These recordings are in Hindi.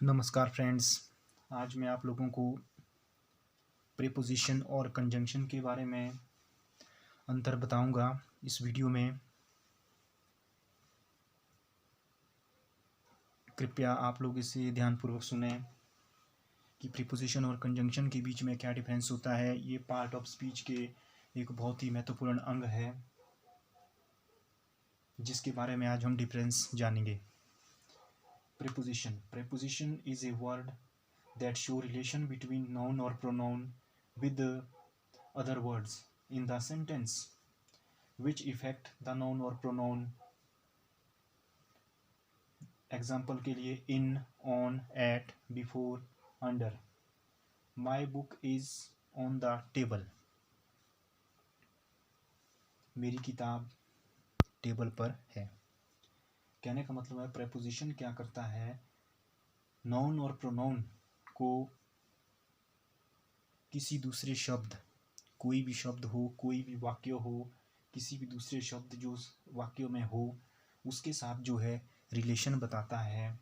नमस्कार फ्रेंड्स। आज मैं आप लोगों को प्रीपोजिशन और कंजंक्शन के बारे में अंतर बताऊंगा इस वीडियो में। कृपया आप लोग इसे ध्यानपूर्वक सुने कि प्रीपोजिशन और कंजंक्शन के बीच में क्या डिफरेंस होता है। ये पार्ट ऑफ स्पीच के एक बहुत ही महत्वपूर्ण अंग है जिसके बारे में आज हम डिफरेंस जानेंगे। Preposition is a word that show relation between noun or pronoun with the other words in the sentence which affect the noun or pronoun. Example के लिए in, on, at, before, under. My book is on the table. मेरी किताब टेबल पर है। कहने का मतलब है प्रेपोजिशन क्या करता है, नाउन और प्रोनाउन को किसी दूसरे शब्द, कोई भी शब्द हो, कोई भी वाक्य हो, किसी भी दूसरे शब्द जो वाक्य में हो उसके साथ जो है रिलेशन बताता है।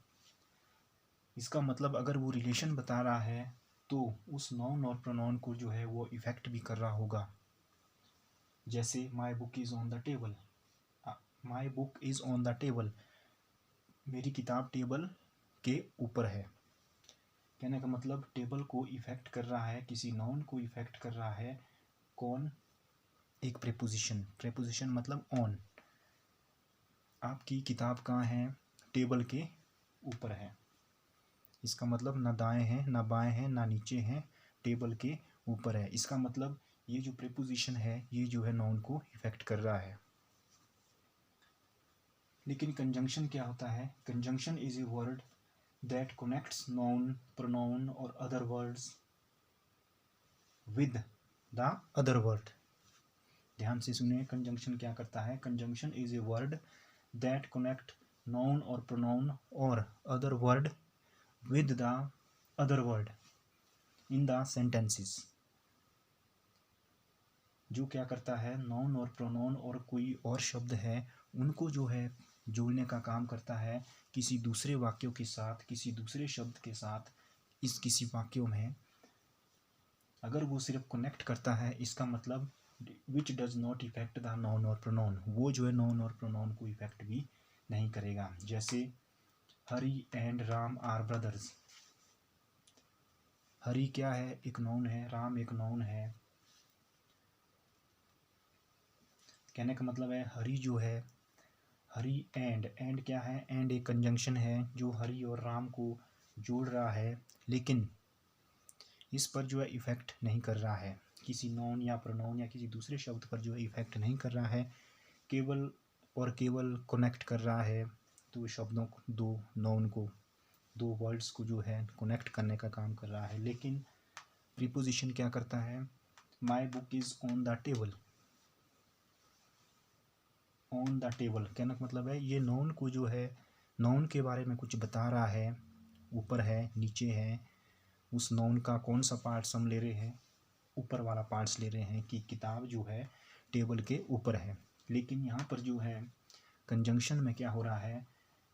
इसका मतलब अगर वो रिलेशन बता रहा है तो उस नाउन और प्रोनाउन को जो है वो इफेक्ट भी कर रहा होगा। जैसे my book is on the table. My book is on the table, मेरी किताब टेबल के ऊपर है। कहने का मतलब टेबल को इफेक्ट कर रहा है, किसी नाउन को इफेक्ट कर रहा है। कौन? एक प्रेपोजिशन। प्रेपोजिशन मतलब ऑन। आपकी किताब कहाँ है? टेबल के ऊपर है। इसका मतलब ना दाएं हैं ना बाएं हैं ना नीचे हैं, टेबल के ऊपर है। इसका मतलब ये जो प्रेपोजिशन है ये जो है नाउन को इफेक्ट कर रहा है। लेकिन कंजंक्शन क्या होता है? Conjunction is a word that connects noun, pronoun और other words with the other word. ध्यान से सुनिए, कंजंक्शन क्या करता है। Conjunction is a word that connect noun और प्रोनाउन और other word with the other word in the sentences. जो क्या करता है, नाउन और प्रोनाउन और कोई और शब्द है उनको जो है जोड़ने का काम करता है किसी दूसरे वाक्यों के साथ, किसी दूसरे शब्द के साथ। इस किसी वाक्यों में अगर वो सिर्फ कनेक्ट करता है, इसका मतलब which does not effect the noun और प्रोनाउन, वो जो है नाउन और प्रोनाउन को इफेक्ट भी नहीं करेगा। जैसे हरी एंड राम आर ब्रदर्स। हरी क्या है? एक नाउन है। राम एक नाउन है। कहने का मतलब है हरी जो है, हरी एंड क्या है? एंड एक कंजंक्शन है जो हरी और राम को जोड़ रहा है, लेकिन इस पर जो है इफेक्ट नहीं कर रहा है। किसी नाउन या प्रोनाउन या किसी दूसरे शब्द पर जो है इफेक्ट नहीं कर रहा है, केवल और केवल कनेक्ट कर रहा है दो शब्दों को, दो नाउन को, दो वर्ड्स को जो है कनेक्ट करने का काम कर रहा है। लेकिन प्रीपोजिशन क्या करता है? My book is on the table. On the table कहने का मतलब है ये नाउन को जो है, नाउन के बारे में कुछ बता रहा है। ऊपर है, नीचे है, उस नाउन का कौन सा पार्ट्स हम ले रहे हैं? ऊपर वाला पार्ट्स ले रहे हैं कि किताब जो है टेबल के ऊपर है। लेकिन यहाँ पर जो है कंजंक्शन में क्या हो रहा है?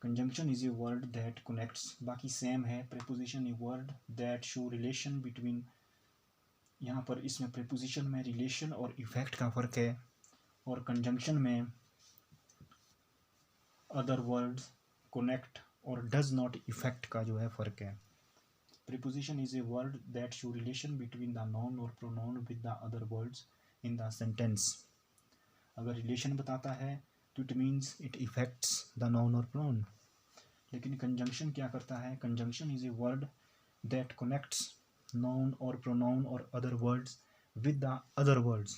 Conjunction is a word that connects, बाकी सेम है। Preposition A word that show relation between. यहाँ पर इसमें प्रीपोजिशन में रिलेशन और इफेक्ट का फ़र्क है, और कंजंक्शन में अदर वर्ड्स कनेक्ट और डज नॉट इफेक्ट का जो है फ़र्क है। Preposition is a word that show relation between the noun और pronoun with the other words in the sentence. अगर रिलेशन बताता है तो it means it affects the noun और प्रोनाउन। लेकिन कंजंक्शन क्या करता है? Conjunction is a word that connects noun और प्रोनाउन और other words with the other words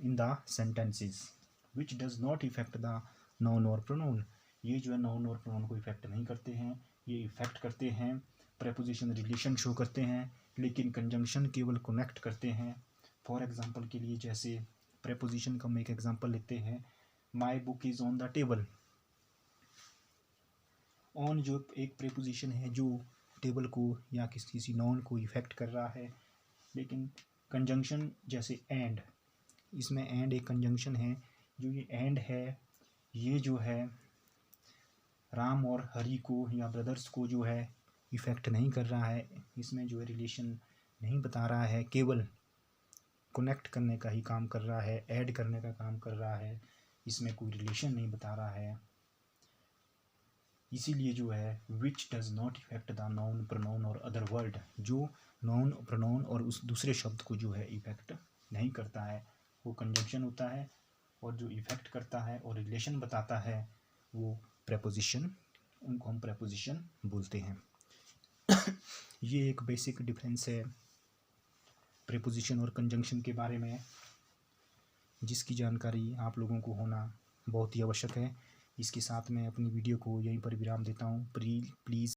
in the sentences which does not effect the noun और प्रोनाउन। ये जो है नाउन और प्रोनाउन को इफेक्ट नहीं करते हैं, ये इफेक्ट करते हैं। प्रेपोजिशन रिलेशन शो करते हैं, लेकिन कंजंक्शन केवल कनेक्ट करते हैं। फॉर एग्जांपल के लिए, जैसे प्रेपोजिशन का हम एक एग्जांपल लेते हैं, my book is on the table. On जो एक प्रेपोजिशन है जो टेबल को या किसी नाउन को इफेक्ट कर रहा है। लेकिन कंजंक्शन जैसे एंड, इसमें एंड एक कंजंक्शन है। जो ये एंड है ये जो है राम और हरी को या ब्रदर्स को जो है इफ़ेक्ट नहीं कर रहा है, इसमें जो है रिलेशन नहीं बता रहा है, केवल कनेक्ट करने का ही काम कर रहा है, ऐड करने का काम कर रहा है, इसमें कोई रिलेशन नहीं बता रहा है। इसीलिए जो है which does not effect the noun pronoun और अदर वर्ड, जो नाउन प्रोनाउन और उस दूसरे शब्द को जो है इफेक्ट नहीं करता है, वो कंजंक्शन होता है। और जो इफेक्ट करता है और रिलेशन बताता है वो प्रेपोजिशन, उनको हम प्रेपोजिशन बोलते हैं। ये एक बेसिक डिफरेंस है प्रेपोजिशन और कंजंक्शन के बारे में, जिसकी जानकारी आप लोगों को होना बहुत ही आवश्यक है। इसके साथ मैं अपनी वीडियो को यहीं पर विराम देता हूँ। प्लीज़